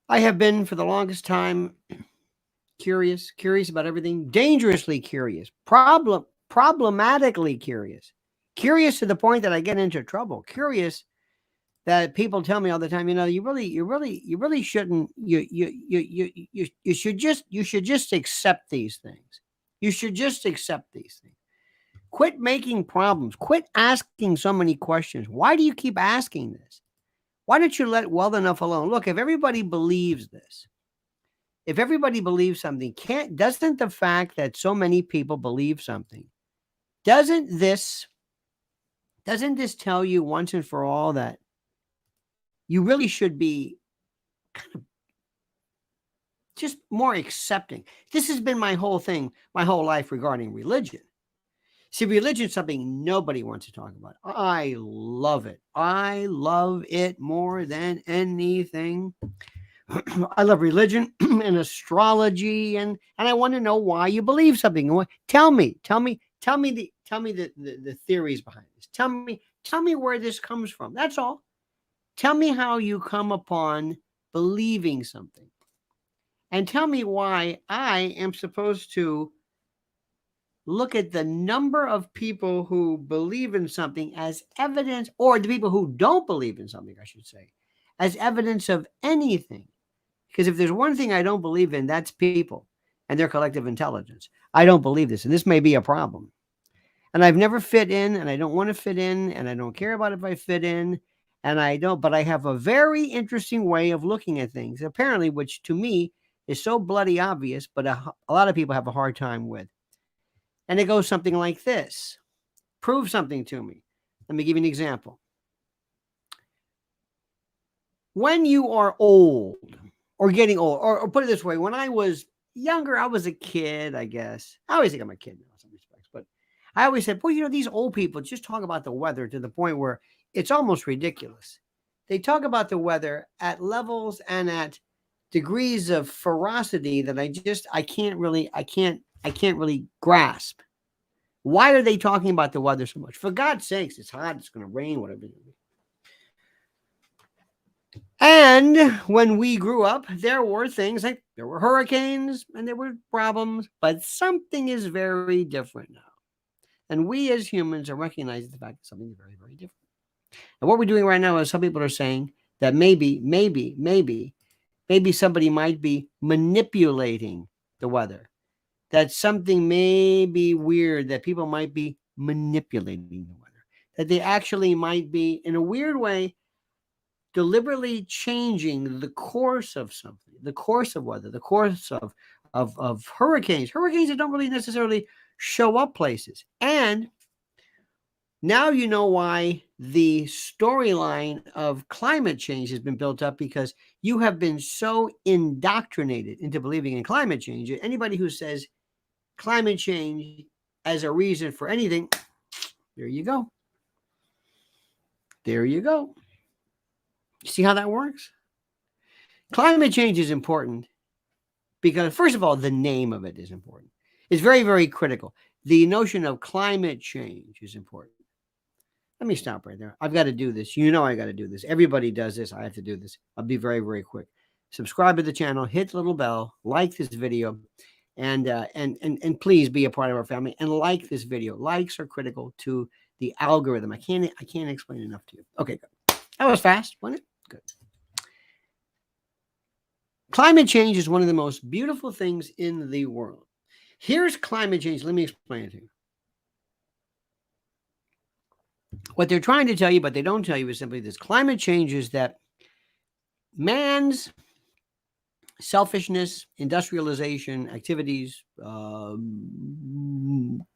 I have been for the longest time curious about everything, dangerously curious, problematically curious to the point that I get into trouble, curious that people tell me all the time, you really shouldn't, you should just accept these things. You should just accept these things. Quit making problems. Quit asking so many questions. Why do you keep asking this? Why don't you let well enough alone? Look, if everybody believes this, if everybody believes something, can't doesn't the fact that so many people believe something, doesn't this doesn't this tell you once and for all that you really should be kind of just more accepting? This has been my whole thing, my whole life regarding religion. See, religion is something nobody wants to talk about. I love it. I love it more than anything. I love religion and astrology, and I want to know why you believe something. Tell me the theories behind this. Tell me where this comes from. That's all. Tell me how you come upon believing something, and tell me why I am supposed to look at the number of people who believe in something as evidence, or the people who don't believe in something, I should say, as evidence of anything. Because if there's one thing I don't believe in, that's people and their collective intelligence. I don't believe this, and this may be a problem. And I've never fit in, and I don't want to fit in, and I don't care about if I fit in, and I don't, but I have a very interesting way of looking at things, apparently, which to me is so bloody obvious, but a lot of people have a hard time with. And it goes something like this: prove something to me. Let me give you an example. When you are old or getting old, or put it this way, when I was younger, I was a kid, I guess. I always think I'm a kid now in some respects, but I always said, boy, these old people just talk about the weather to the point where it's almost ridiculous. They talk about the weather at levels and at degrees of ferocity that I can't really grasp. Why are they talking about the weather so much? For God's sakes, it's hot, it's going to rain, whatever. And when we grew up, there were things like there were hurricanes and there were problems, but something is very different now. And we as humans are recognizing the fact that something is very, very different. And what we're doing right now is some people are saying that maybe somebody might be manipulating the weather. That something may be weird, that people might be manipulating the weather. That they actually might be, in a weird way, deliberately changing the course of something, the course of weather, the course of hurricanes that don't really necessarily show up places. And now you know why the storyline of climate change has been built up, because you have been so indoctrinated into believing in climate change. Anybody who says climate change as a reason for anything, there you go. There you go. See how that works? Climate change is important because, first of all, the name of it is important. It's very, very critical. The notion of climate change is important. Let me stop right there. I've got to do this. I got to do this. Everybody does this. I have to do this. I'll be very, very quick. Subscribe to the channel, hit the little bell, like this video, and please be a part of our family and like this video. Likes are critical to the algorithm. I can't explain enough to you. Okay, good. That was fast, wasn't it? Good. Climate change is one of the most beautiful things in the world. Here's climate change. Let me explain it to you. What they're trying to tell you, but they don't tell you, is simply this: climate change is that man's selfishness, industrialization, activities,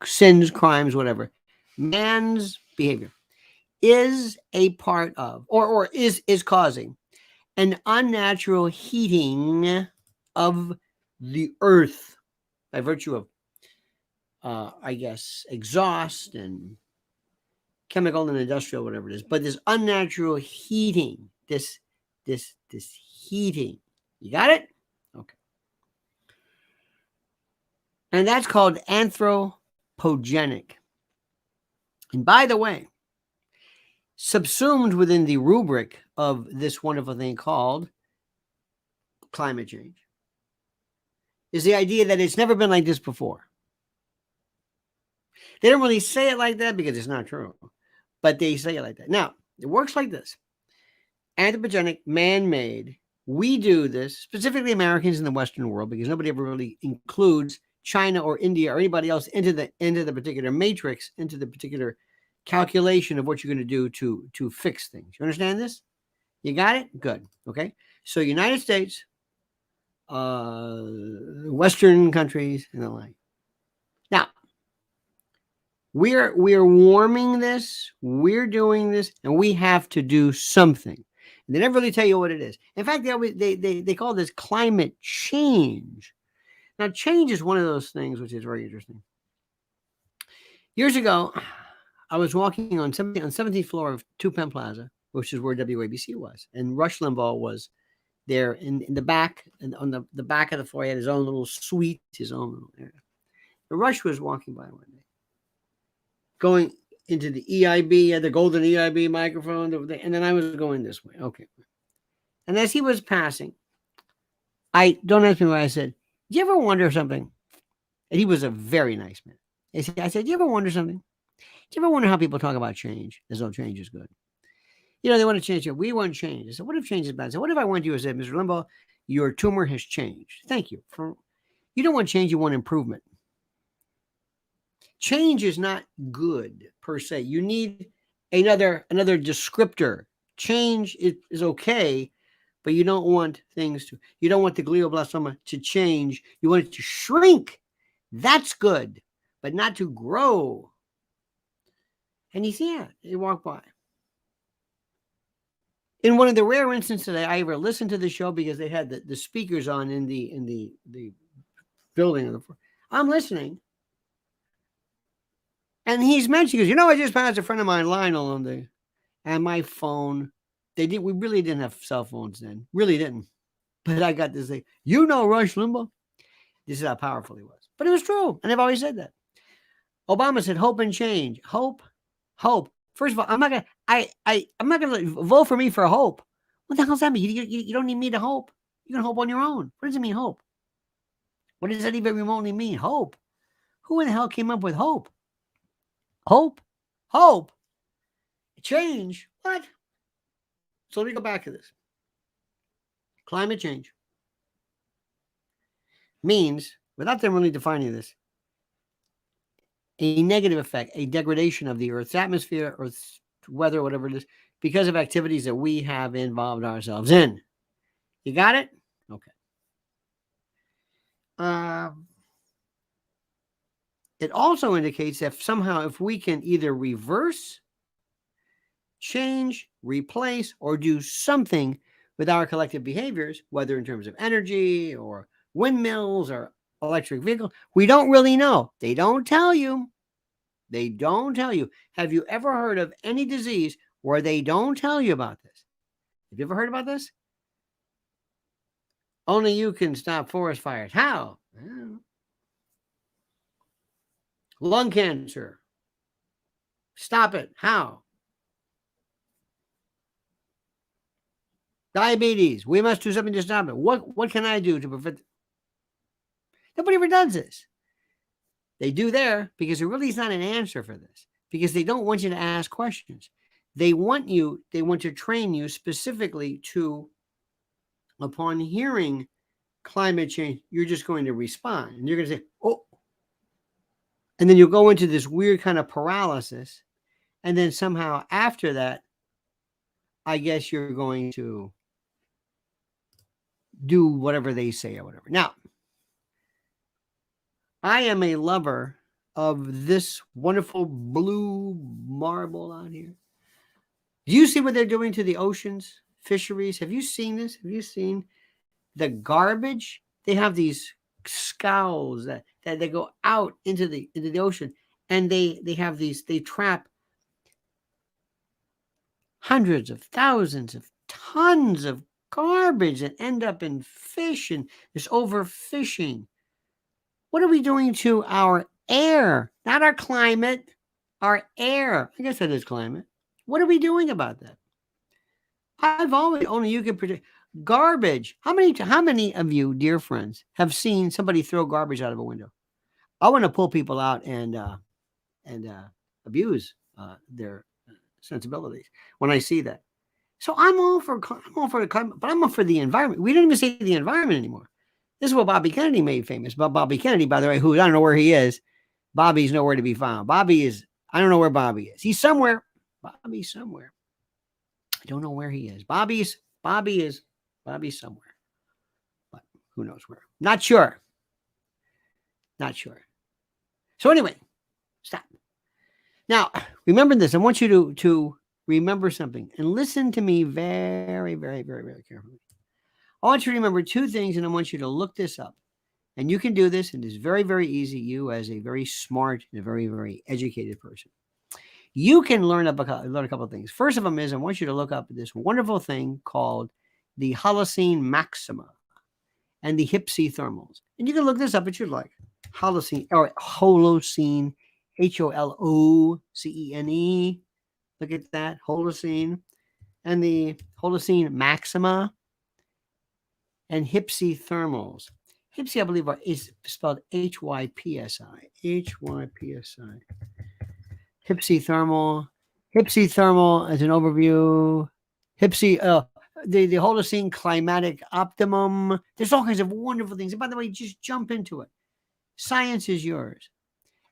sins, crimes, whatever, man's behavior is a part of, or is causing an unnatural heating of the earth by virtue of, I guess, exhaust and chemical and industrial, whatever it is. But this unnatural heating, this heating, you got it? Okay. And that's called anthropogenic. And by the way, subsumed within the rubric of this wonderful thing called climate change is the idea that it's never been like this before. They don't really say it like that because it's not true, but they say it like that. Now, it works like this. Anthropogenic, man-made. We do this, specifically Americans in the Western world, because nobody ever really includes China or India or anybody else into the particular matrix, into the particular calculation of what you're going to do to fix things. You understand this? You got it? Good. Okay. So United States, Western countries, and the like. Now, we're warming this, we're doing this, and we have to do something. And they never really tell you what it is. In fact, they call this climate change. Now, change is one of those things which is very interesting. Years ago, I was walking on 17th floor of Two Penn Plaza, which is where WABC was, and Rush Limbaugh was there in the back, and on the back of the floor, he had his own little suite, his own little area. And Rush was walking by one day, going into the EIB, the golden EIB microphone, and then I was going this way. Okay. And as he was passing, don't ask me why, I said, do you ever wonder something? And he was a very nice man. I said, do you ever wonder something? Do you ever wonder how people talk about change? As though change is good. You know, they want to change it. We want change. I said, what if change is bad? I said, what if I went to you and said, Mr. Limbaugh, your tumor has changed. Thank you. You don't want change, you want improvement. Change is not good per se. You need another descriptor. Change is okay, but you don't want you don't want the glioblastoma to change. You want it to shrink. That's good, but not to grow. And he walked by. In one of the rare instances that I ever listened to the show, because they had the speakers on in the building. I'm listening. And he's mentioning, he goes, I just passed a friend of mine, Lionel, and my phone, we really didn't have cell phones then. Really didn't. But I got this thing, Rush Limbaugh. This is how powerful he was. But it was true. And I've always said that. Obama said, hope and change. Hope. First of all, I'm not gonna vote for me for hope. What the hell does that mean? You don't need me to hope. You can hope on your own. What does it mean, hope? What does that even remotely mean? Hope. Who in the hell came up with hope? Hope. Change. What? So let me go back to this. Climate change means, without them really defining this, a negative effect, a degradation of the Earth's atmosphere, Earth's weather, whatever it is, because of activities that we have involved ourselves in. You got it? Okay. It also indicates that somehow if we can either reverse, change, replace, or do something with our collective behaviors, whether in terms of energy or windmills or electric vehicles, we don't really know. They don't tell you. Have you ever heard of any disease where they don't tell you about this? Have you ever heard about this? Only you can stop forest fires. How? Lung cancer. Stop it. How? Diabetes. We must do something to stop it. What can I do to prevent? Nobody ever does this. They do there because there really is not an answer for this, because they don't want you to ask questions. They want to train you specifically to, upon hearing climate change, you're just going to respond. And you're going to say, oh. And then you'll go into this weird kind of paralysis. And then somehow after that, I guess you're going to do whatever they say or whatever. Now, I am a lover of this wonderful blue marble out here. Do you see what they're doing to the oceans, fisheries? Have you seen this? Have you seen the garbage? They have these scows that they go out into the ocean, and they trap hundreds of thousands of tons of garbage that end up in fish, and there's overfishing. What are we doing to our air? Not our climate, our air. I guess that is climate. What are we doing about that? I've always only you can predict garbage. How many of you, dear friends, have seen somebody throw garbage out of a window? I want to pull people out and abuse their sensibilities when I see that. So I'm all for the climate, but I'm all for the environment. We don't even say the environment anymore. This is what Bobby Kennedy made famous. But Bobby Kennedy, by the way, who I don't know where he is. Bobby's nowhere to be found. I don't know where Bobby is. He's somewhere. Bobby's somewhere. I don't know where he is. Bobby's somewhere. But who knows where? Not sure. Not sure. So anyway, stop. Now, remember this. I want you to remember something and listen to me very, very, very, very carefully. I want you to remember two things, and I want you to look this up. And you can do this, and it's very, very easy. You, as a very smart and a very, very educated person, you can learn a couple of things. First of them is I want you to look up this wonderful thing called the Holocene maxima and the Hypsy thermals. And you can look this up if you'd like. Holocene, Holocene, Holocene. Look at that, Holocene. And the Holocene maxima and Hypsy thermals. Hypsy, I believe, is spelled Hypsi. Hypsi. Hypsy thermal as an overview. Hypsy, the Holocene climatic optimum. There's all kinds of wonderful things. And by the way, just jump into it. Science is yours.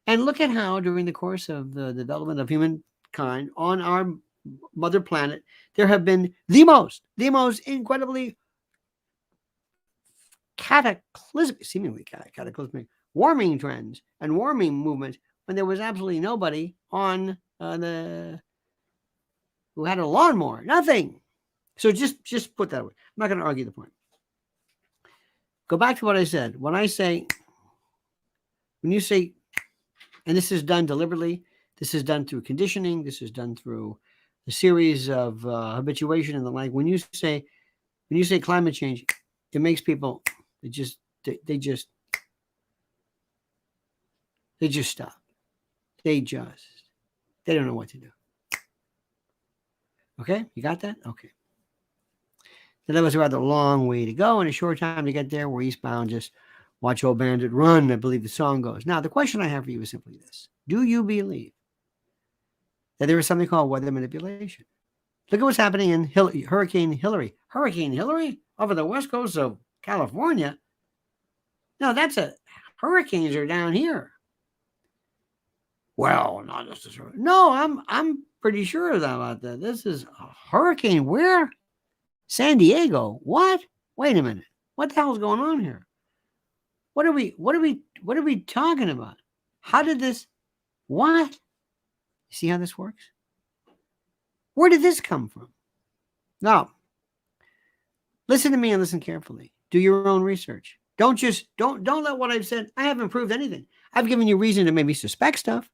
And look at how during the course of the development of humankind on our mother planet, there have been the most incredibly seemingly cataclysmic warming trends and warming movements when there was absolutely nobody on who had a lawnmower. Nothing. So just put that away. I'm not going to argue the point. Go back to what I said. When you say, and this is done deliberately, this is done through conditioning, this is done through a series of habituation and the like. When you say climate change, it makes people they just stop. They don't know what to do. Okay, you got that? Okay. So that was a rather long way to go and a short time to get there. We're eastbound, just watch old bandit run, I believe the song goes. Now, the question I have for you is simply this. Do you believe that there is something called weather manipulation? Look at what's happening in Hurricane Hillary. Hurricane Hillary over the west coast of California? No, hurricanes are down here. Well, not necessarily. No, I'm pretty sure about that. This is a hurricane where? San Diego. What? Wait a minute. What the hell is going on here? What are we talking about? How did this? What? See how this works? Where did this come from? Now, listen to me and listen carefully. Do your own research. Don't let what I've said. I haven't proved anything. I've given you reason to maybe suspect stuff.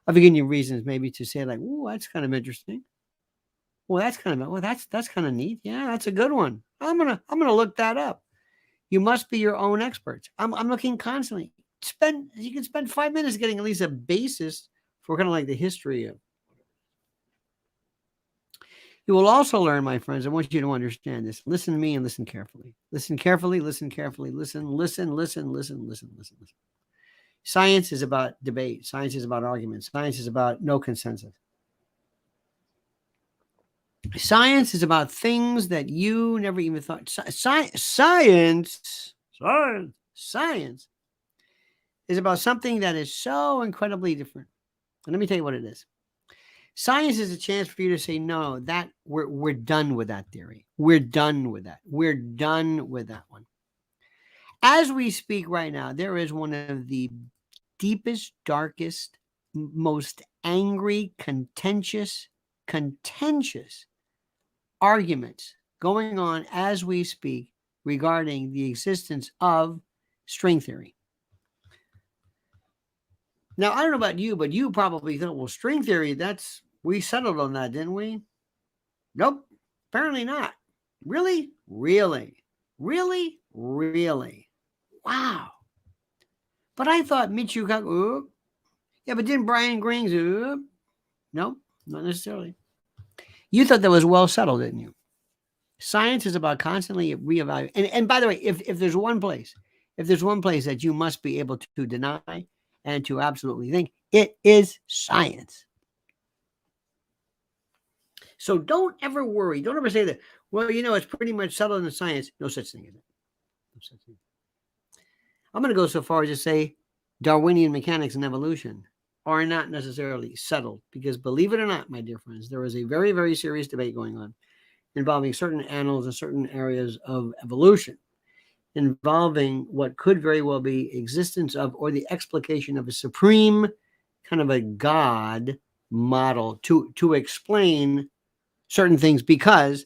I've given you reasons maybe to say like, "Oh, that's kind of interesting." Well, that's kind of neat. Yeah, that's a good one. I'm gonna look that up. You must be your own experts. I'm looking constantly. You can spend 5 minutes getting at least a basis for kind of like the history of. You will also learn, my friends, I want you to understand this. Listen to me and listen carefully. Listen carefully, listen carefully, listen. Science is about debate. Science is about arguments. Science is about no consensus. Science is about things that you never even thought. Science is about something that is so incredibly different. And let me tell you what it is. Science is a chance for you to say, no, that we're done with that theory. We're done with that. We're done with that one. As we speak right now, there is one of the deepest, darkest, most angry, contentious arguments going on as we speak regarding the existence of string theory. Now, I don't know about you, but you probably thought, well, string theory, we settled on that, didn't we? Nope, apparently not. Really? Wow. But I thought Michio Kaku, yeah, but didn't Brian Grings, no, not necessarily. You thought that was well settled, didn't you? Science is about constantly reevaluating. And by the way, if there's one place, that you must be able to deny and to absolutely think, it is science. So don't ever worry. Don't ever say that, well, it's pretty much settled in science. No such thing as it. No such thing. I'm going to go so far as to say Darwinian mechanics and evolution are not necessarily settled, because believe it or not, my dear friends, there is a very, very serious debate going on involving certain animals and certain areas of evolution, involving what could very well be existence of, or the explication of, a supreme kind of a God model to explain certain things, because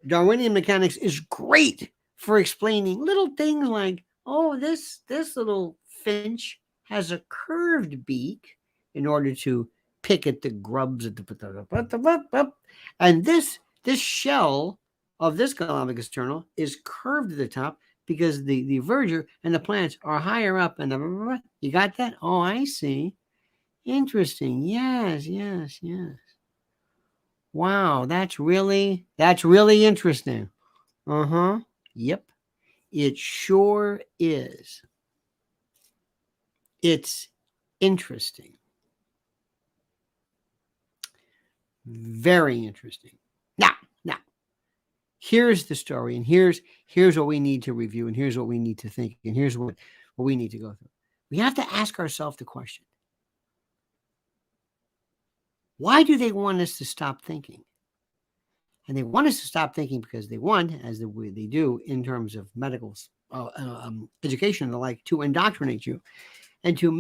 Darwinian mechanics is great for explaining little things like, oh, this little finch has a curved beak in order to pick at the grubs at the, and this shell of this Galapagos turtle is curved at the top because the verdure and the plants are higher up, and you got that? Oh, I see. Interesting. Yes. Wow, that's really interesting. Uh-huh. Yep. It sure is. It's interesting. Very interesting. Now, here's the story, and here's what we need to review, and here's what we need to think, and here's what we need to go through. We have to ask ourselves the question, why do they want us to stop thinking? And they want us to stop thinking because they want, as they do in terms of medical education and the like, to indoctrinate you and to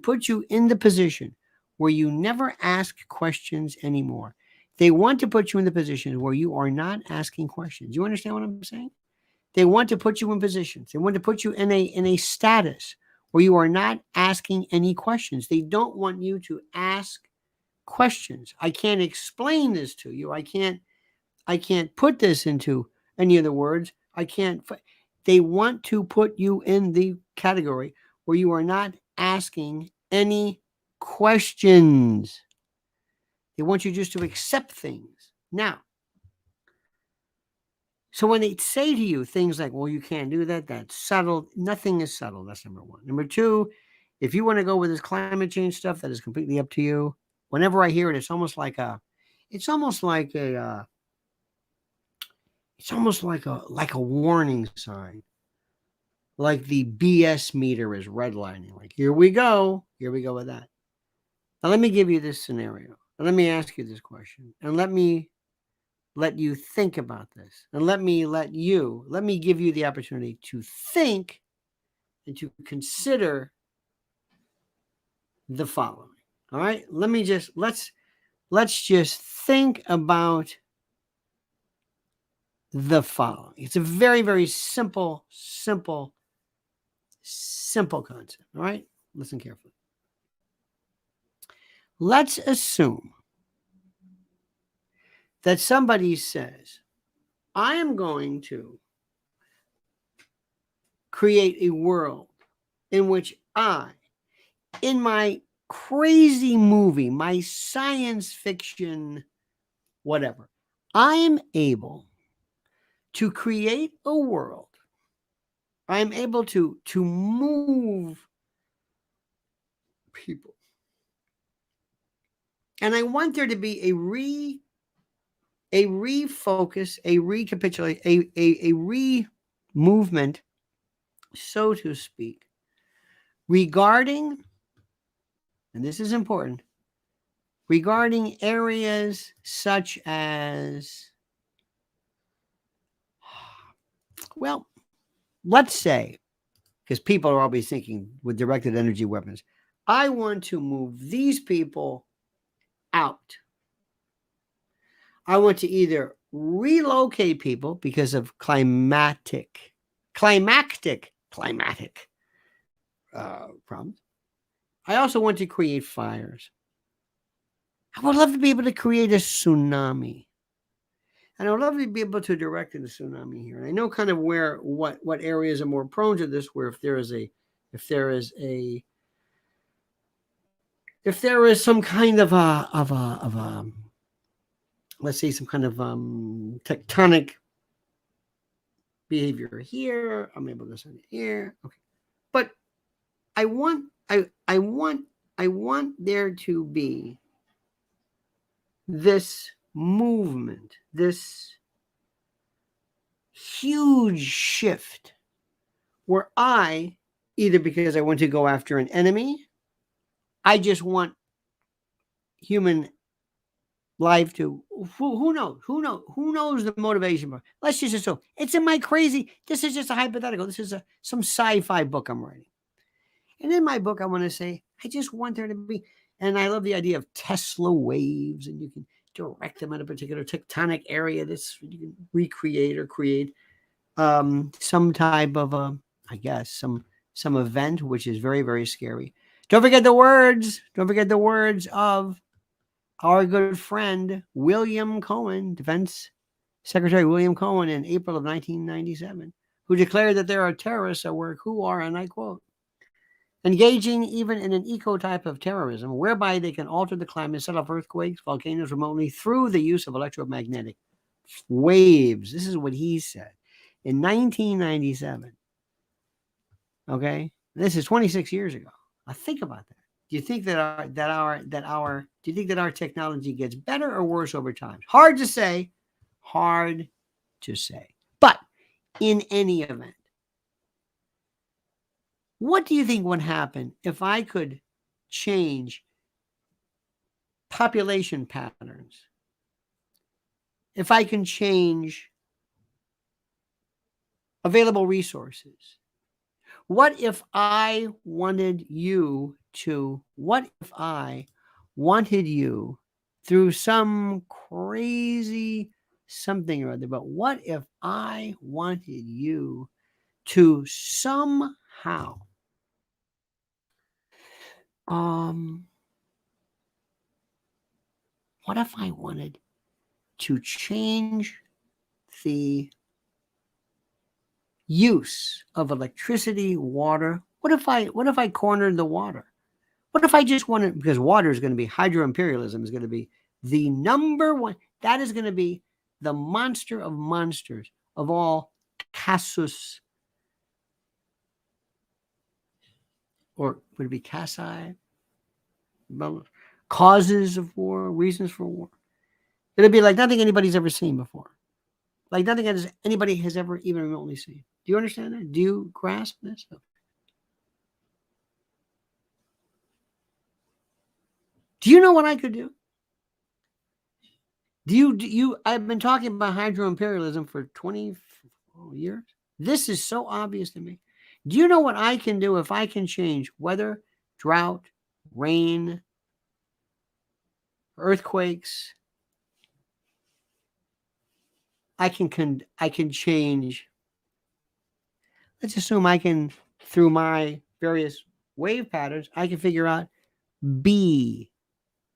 put you in the position where you never ask questions anymore. They want to put you in the position where you are not asking questions. You understand what I'm saying? They want to put you in positions. They want to put you in a status where you are not asking any questions. They don't want you to ask questions. I can't explain this to you. I can't put this into any other words. They want to put you in the category where you are not asking any questions. They want you just to accept things. Now, so when they say to you things like, well, you can't do that, that's settled, nothing is settled. That's number one. Number two, if you want to go with this climate change stuff, that is completely up to you. Whenever I hear it, it's almost like a warning sign. Like the BS meter is redlining. Like, here we go with that. Now, let me give you this scenario. And let me ask you this question. And let me let you think about this. And let me give you the opportunity to think and to consider the following. All right? Let's just think about the following. It's a very, very simple concept. All right? Listen carefully. Let's assume that somebody says, I am going to create a world in which in my crazy movie, my science fiction, whatever, I am able to create a world. I am able to move people. And I want there to be a refocus, a recapitulate, a re-movement, so to speak, regarding, and this is important, regarding areas such as, well, let's say, because people are always thinking with directed energy weapons, I want to move these people out. I want to either relocate people because of climatic problems. I also want to create fires. I would love to be able to create a tsunami. And I would love to be able to direct the tsunami here. And I know kind of what areas are more prone to this, where if there is some kind of let's say, some kind of tectonic behavior here. I'm able to send it here. Okay. But I want there to be this movement, this huge shift where I, either because I want to go after an enemy, I just want human life to, who knows the motivation. Let's just assume it's in my crazy, this is just a hypothetical. This is some sci-fi book I'm writing. And in my book, I want to say, I just want there to be, and I love the idea of Tesla waves, and you can direct them at a particular tectonic area. This you can recreate or create some type of I guess some event which is very, very scary. Don't forget the words. Don't forget the words of our good friend William Cohen, Defense Secretary William Cohen, in April of 1997, who declared that there are terrorists at work who are, and I quote, engaging even in an eco type of terrorism whereby they can alter the climate, set off earthquakes, volcanoes remotely through the use of electromagnetic waves. This is what he said in 1997. Okay, this is 26 years ago. Now think about that. Do you think that our technology gets better or worse over time? Hard to say. Hard to say. But in any event, what do you think would happen if I could change population patterns? If I can change available resources? What if I wanted you through some crazy something or other, but what if I wanted you to somehow what if I wanted to change the use of electricity, water? What if I cornered the water? What if I just wanted, because water is going to be, hydro-imperialism is going to be the number one, that is going to be the monster of monsters of all casus, or would it be causes of war, reasons for war? It'll be like nothing anybody's ever seen before. Like nothing anybody has ever even remotely seen. Do you understand that? Do you grasp this? Do you know what I could do? I've been talking about hydro-imperialism for 20 years. This is so obvious to me. Do you know what I can do if I can change weather, drought, rain, earthquakes? I can change. Let's assume I can, through my various wave patterns, I can figure out bee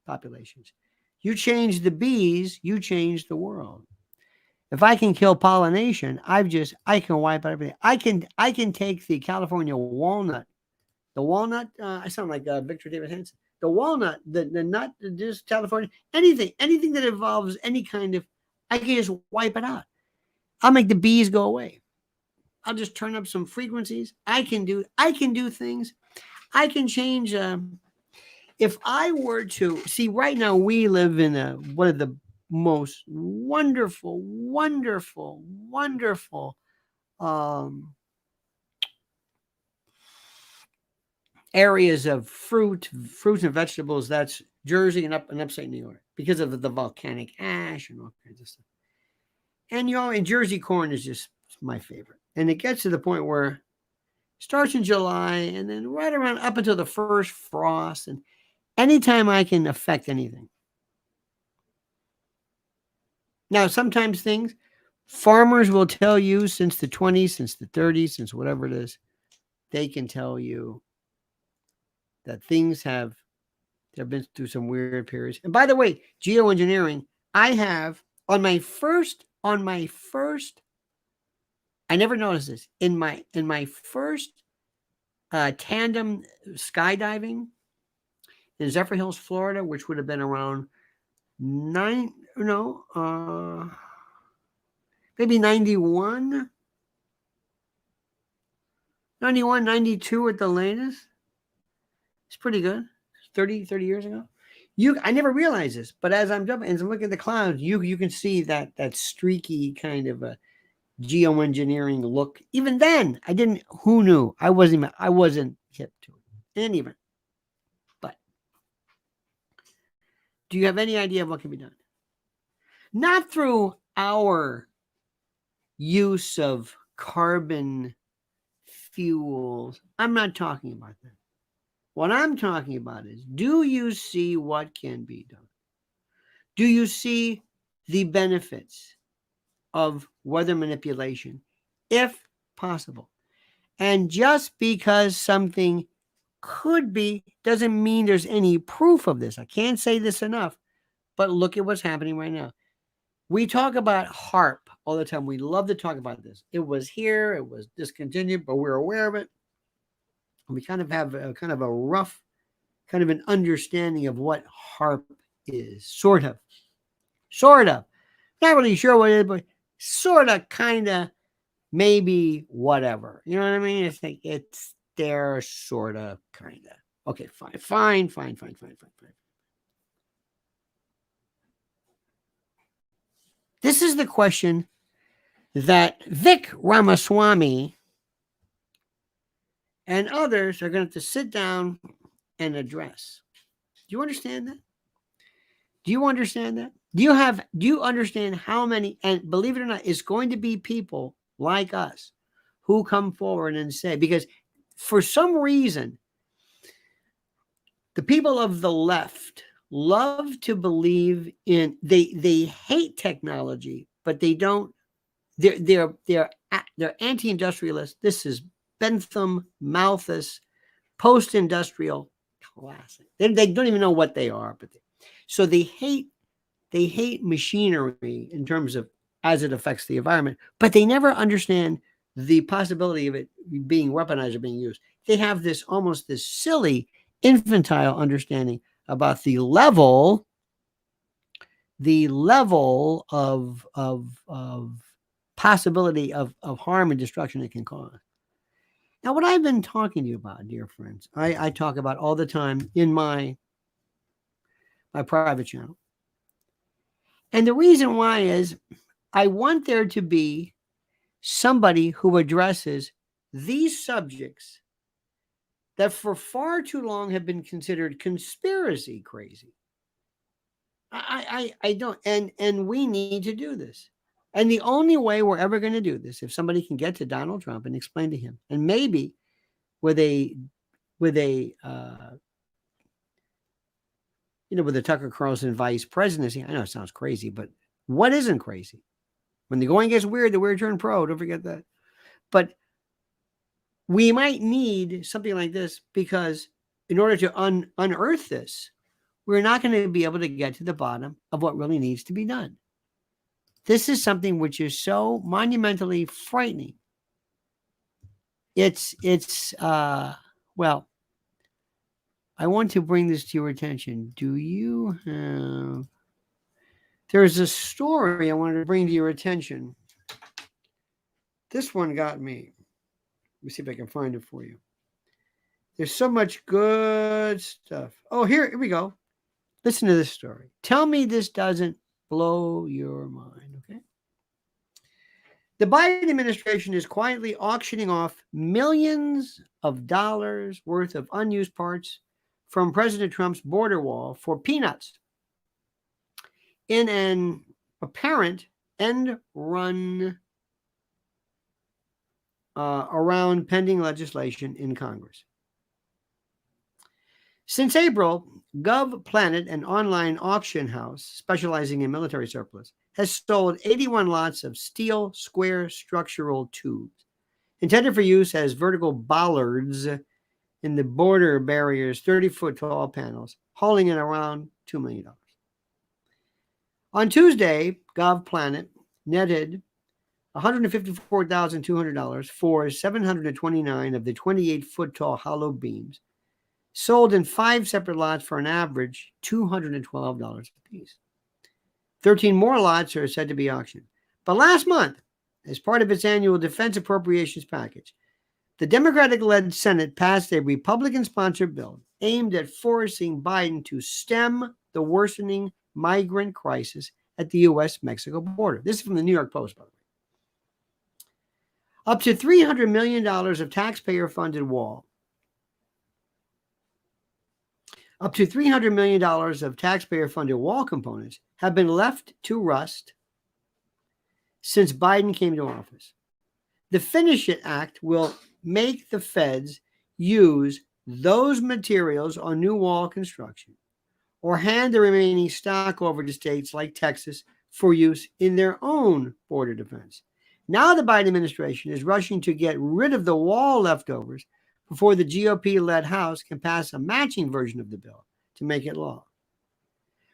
populations. You change the bees, you change the world. If I can kill pollination, I can wipe out everything. I can take the California walnut. The walnut, I sound like Victor David Hanson. The walnut, the nut, just California, anything that involves any kind of, I can just wipe it out. I'll make the bees go away. I'll just turn up some frequencies. I can do things. I can change. If I were to see, right now we live in one of the most wonderful areas of fruits and vegetables. That's Jersey and upstate New York, because of the volcanic ash and all kinds of stuff. And and Jersey corn is just my favorite. And it gets to the point where it starts in July and then right around up until the first frost, and anytime I can affect anything. Now, sometimes farmers will tell you since the 20s, since the 30s, since whatever it is, they can tell you that they've been through some weird periods. And by the way, geoengineering, I have on my first, I never noticed this, in my first tandem skydiving in Zephyr Hills, Florida, which would have been around maybe 91, 91, 92 at the latest. It's pretty good. 30 years ago. I never realized this, but as I'm jumping, as I'm looking at the clouds, you can see that streaky kind of a geoengineering look. Even then, I didn't. Who knew? I wasn't hip to it. In any event, but do you have any idea of what can be done? Not through our use of carbon fuels. I'm not talking about that. What I'm talking about is, do you see what can be done? Do you see the benefits of weather manipulation, if possible? And just because something could be doesn't mean there's any proof of this. I can't say this enough, but look at what's happening right now. We talk about HAARP all the time. We love to talk about this. It was here, it was discontinued, but we're aware of it. We kind of have a rough kind of an understanding of what HAARP is. Sort of. Not really sure what it is, but sort of, kind of, maybe, whatever. You know what I mean? It's like it's there, sort of, kind of. Okay, fine. This is the question that Vic Ramaswamy and others are going to have to sit down and address. Do you understand that? Do you understand how many, and believe it or not, it's going to be people like us who come forward and say, because for some reason, the people of the left love to believe in, they hate technology, but they don't, they're anti-industrialist. This is Bentham, Malthus, post-industrial classic. They don't even know what they are, but so they hate machinery in terms of as it affects the environment, but they never understand the possibility of it being weaponized or being used. They have this almost this silly, infantile understanding about the level of possibility of harm and destruction it can cause. Now, what I've been talking to you about, dear friends, I talk about all the time in my private channel. And the reason why is I want there to be somebody who addresses these subjects that for far too long have been considered conspiracy crazy. I don't, and we need to do this. And the only way we're ever going to do this, if somebody can get to Donald Trump and explain to him, and maybe with a with the Tucker Carlson vice presidency. I know it sounds crazy, but what isn't crazy? When the going gets weird, the weird turn pro. Don't forget that. But we might need something like this, because in order to unearth this, we're not going to be able to get to the bottom of what really needs to be done. This is something which is so monumentally frightening. Well, I want to bring this to your attention. Do you have... There's a story I wanted to bring to your attention. This one got me. Let me see if I can find it for you. There's so much good stuff. Oh, here we go. Listen to this story. Tell me this doesn't blow your mind, okay? The Biden administration is quietly auctioning off millions of dollars worth of unused parts from President Trump's border wall for peanuts in an apparent end run around pending legislation in Congress. Since April, GovPlanet, an online auction house specializing in military surplus, has sold 81 lots of steel square structural tubes intended for use as vertical bollards in the border barriers, 30-foot tall panels, hauling in around $2 million. On Tuesday, GovPlanet netted $154,200 for 729 of the 28-foot tall hollow beams, sold in 5 separate lots for an average $212 a piece. 13 more lots are said to be auctioned. But last month, as part of its annual defense appropriations package, the Democratic-led Senate passed a Republican-sponsored bill aimed at forcing Biden to stem the worsening migrant crisis at the U.S.-Mexico border. This is from the New York Post, by the way. Up to $300 million of taxpayer-funded wall. Up to $300 million of taxpayer-funded wall components have been left to rust since Biden came to office. The Finish It Act will make the feds use those materials on new wall construction or hand the remaining stock over to states like Texas for use in their own border defense. Now the Biden administration is rushing to get rid of the wall leftovers before the GOP-led House can pass a matching version of the bill to make it law.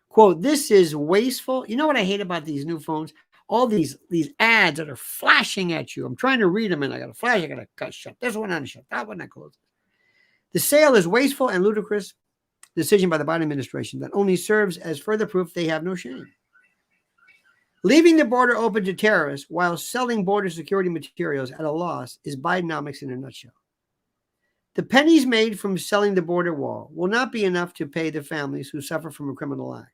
Quote, this is wasteful. You know what I hate about these new phones? All these ads that are flashing at you. I'm trying to read them and I got to flash. I got to shut this one on, shut that one, I close it. The sale is wasteful and ludicrous decision by the Biden administration that only serves as further proof they have no shame. Leaving the border open to terrorists while selling border security materials at a loss is Bidenomics in a nutshell. The pennies made from selling the border wall will not be enough to pay the families who suffer from a criminal act.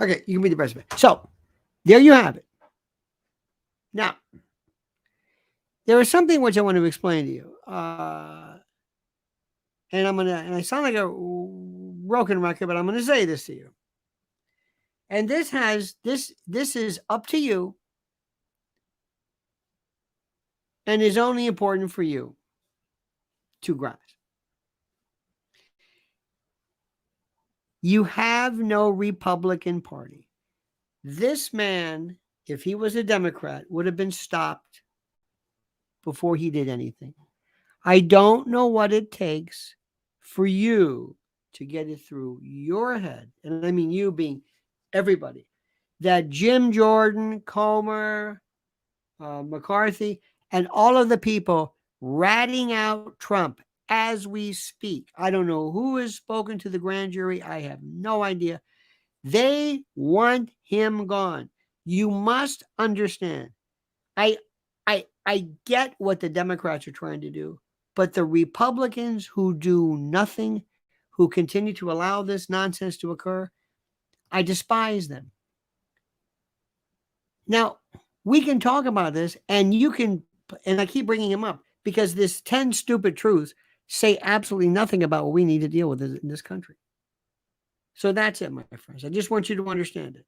Okay, you can read the rest of it. So, there you have it. Now, there is something which I want to explain to you. And I sound like a broken record, but I'm going to say this to you. And this is up to you and is only important for you to grasp. You have no Republican Party. This man, if he was a Democrat, would have been stopped before he did anything. I don't know what it takes for you to get it through your head, and I mean you being everybody, that Jim Jordan, Comer, McCarthy, and all of the people ratting out Trump as we speak. I don't know who has spoken to the grand jury. I have no idea. They want him gone. You must understand. I get what the Democrats are trying to do, but the Republicans who do nothing, who continue to allow this nonsense to occur, I despise them. Now, we can talk about this, and you can, and I keep bringing him up because this 10 stupid truths say absolutely nothing about what we need to deal with in this country. So that's it, my friends. I just want you to understand it.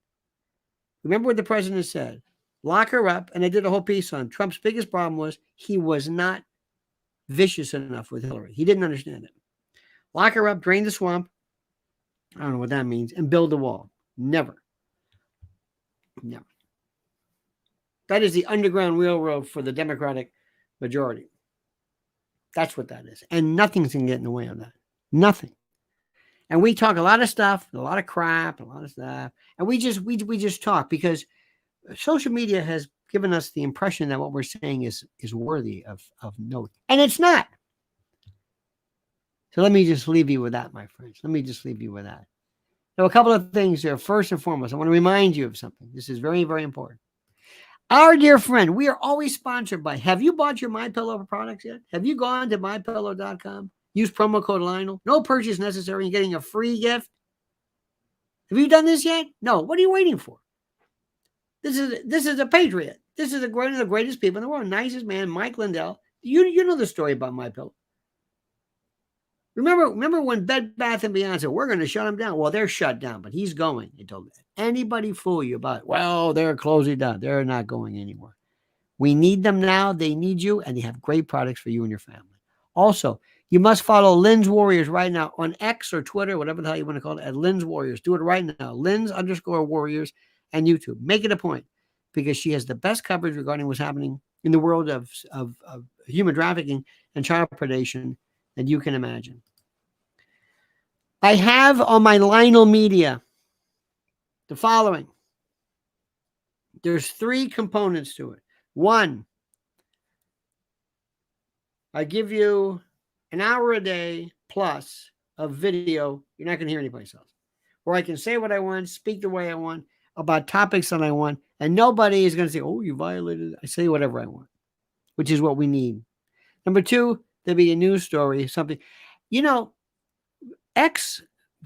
Remember what the president said. Lock her up. And I did a whole piece on Trump's biggest problem was he was not vicious enough with Hillary. He didn't understand it. Lock her up, drain the swamp. I don't know what that means. And build the wall. Never. Never. That is the Underground Railroad for the Democratic majority. That's what that is. And nothing's going to get in the way of that. Nothing. And we talk a lot of stuff, a lot of crap, a lot of stuff. And we just talk because social media has given us the impression that what we're saying is worthy of note. And it's not. So let me just leave you with that, my friends. Let me just leave you with that. Now, a couple of things here. First and foremost, I want to remind you of something. This is very, very important. Our dear friend, we are always sponsored by, have you bought your MyPillow products yet? Have you gone to mypillow.com? Use promo code Lionel. No purchase necessary. You're getting a free gift. Have you done this yet? No. What are you waiting for? This is a patriot. This is one of the greatest people in the world. Nicest man, Mike Lindell. You know the story about MyPillow. Remember when Bed Bath & Beyond said, we're going to shut him down. Well, they're shut down, but he's going. They told me that. Anybody fool you about it? Well, they're closing down. They're not going anywhere. We need them now. They need you, and they have great products for you and your family. Also, you must follow Lynn's Warriors right now on X or Twitter, whatever the hell you want to call it, at Lynn's Warriors. Do it right now. Lynn's_Warriors and YouTube. Make it a point because she has the best coverage regarding what's happening in the world of human trafficking and child predation that you can imagine. I have on my Lionel Media the following. There's 3 components to it. 1, I give you an hour a day plus of video you're not going to hear anyplace else, where I can say what I want, speak the way I want, about topics that I want, and nobody is going to say, oh, you violated it. I say whatever I want, which is what we need. Number two, there'll be a news story, something. You know, X,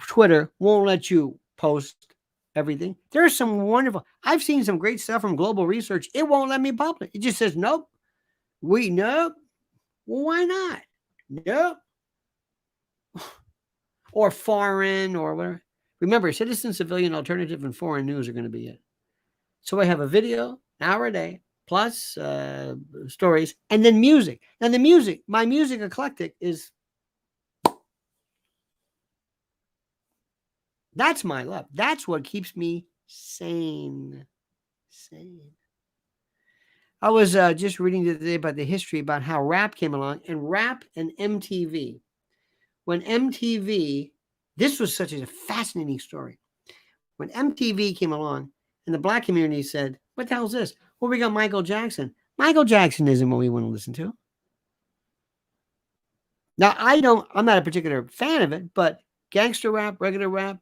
Twitter won't let you post everything. There's some wonderful, I've seen some great stuff from Global Research. It won't let me publish. It just says, nope. Nope. Well, why not? Nope. Or foreign or whatever. Remember, citizen, civilian, alternative, and foreign news are going to be it. So I have a video, an hour a day, plus stories, and then music. And the music, my music eclectic is, that's my love. That's what keeps me sane. I was just reading today about the history about how rap came along, and rap and MTV. When MTV, this was such a fascinating story. When MTV came along and the black community said, what the hell is this? Well, we got Michael Jackson. Michael Jackson isn't what we want to listen to. Now, I'm not a particular fan of it, but gangster rap, regular rap,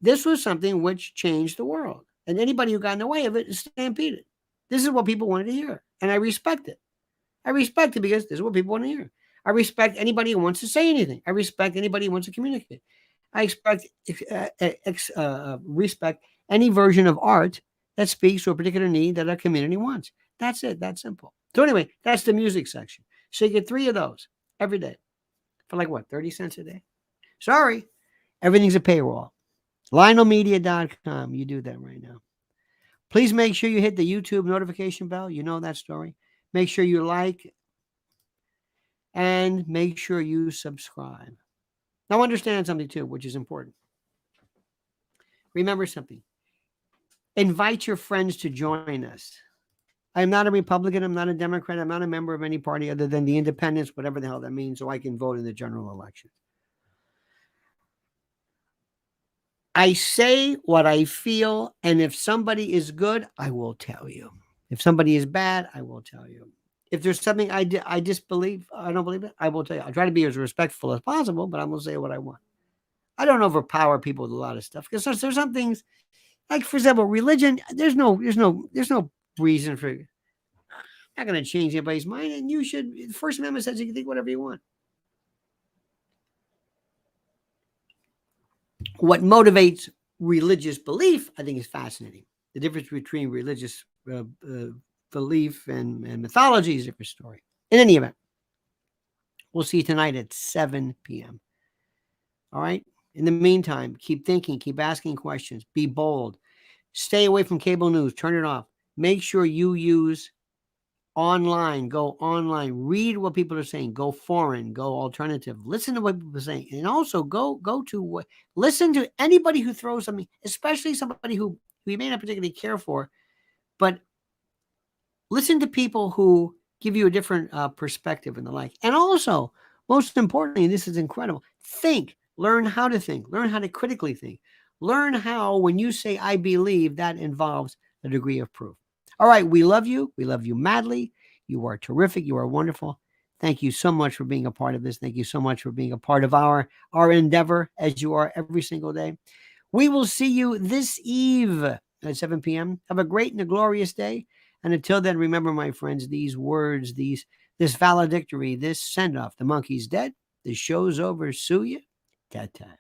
this was something which changed the world. And anybody who got in the way of it is stampeded. This is what people wanted to hear. And I respect it. I respect it because this is what people want to hear. I respect anybody who wants to say anything. I respect anybody who wants to communicate. I respect any version of art that speaks to a particular need that our community wants. That's it. That's simple. So anyway, that's the music section. So you get 3 of those every day for like what, 30 cents a day? Sorry, everything's a paywall. lionelmedia.com. You do that right now. Please make sure you hit the YouTube notification bell. You know that story. Make sure you like and make sure you subscribe. Now understand something too, which is important. Remember something. Invite your friends to join us. I'm not a Republican. I'm not a Democrat. I'm not a member of any party other than the independents, whatever the hell that means, so I can vote in the general election. I say what I feel, and if somebody is good, I will tell you. If somebody is bad, I will tell you. If there's something I disbelieve, I don't believe it, I will tell you. I try to be as respectful as possible, but I'm going to say what I want. I don't overpower people with a lot of stuff because there's some things, like for example, religion. There's no reason for. Not going to change anybody's mind, and you should. The First Amendment says you can think whatever you want. What motivates religious belief, I think, is fascinating. The difference between religious belief and mythology is a different story. In any event, we'll see you tonight at 7 p.m. All right? In the meantime, keep thinking, keep asking questions, be bold. Stay away from cable news, turn it off. Make sure you use online, go online, read what people are saying, go foreign, go alternative, listen to what people are saying, and also go to listen to anybody who throws something, especially somebody who you may not particularly care for, but listen to people who give you a different perspective and the like. And also, most importantly, and this is incredible, learn how to critically think, learn how when you say I believe, that involves a degree of proof. All right, we love you madly. You are terrific. You are wonderful. Thank you so much for being a part of this. Thank you so much for being a part of our endeavor, as you are every single day. We will see you this eve at 7 p.m. Have a great and a glorious day. And until then, remember, my friends, these words, this valedictory, this send-off. The monkey's dead. The show's over. Sue ya. Ta-ta.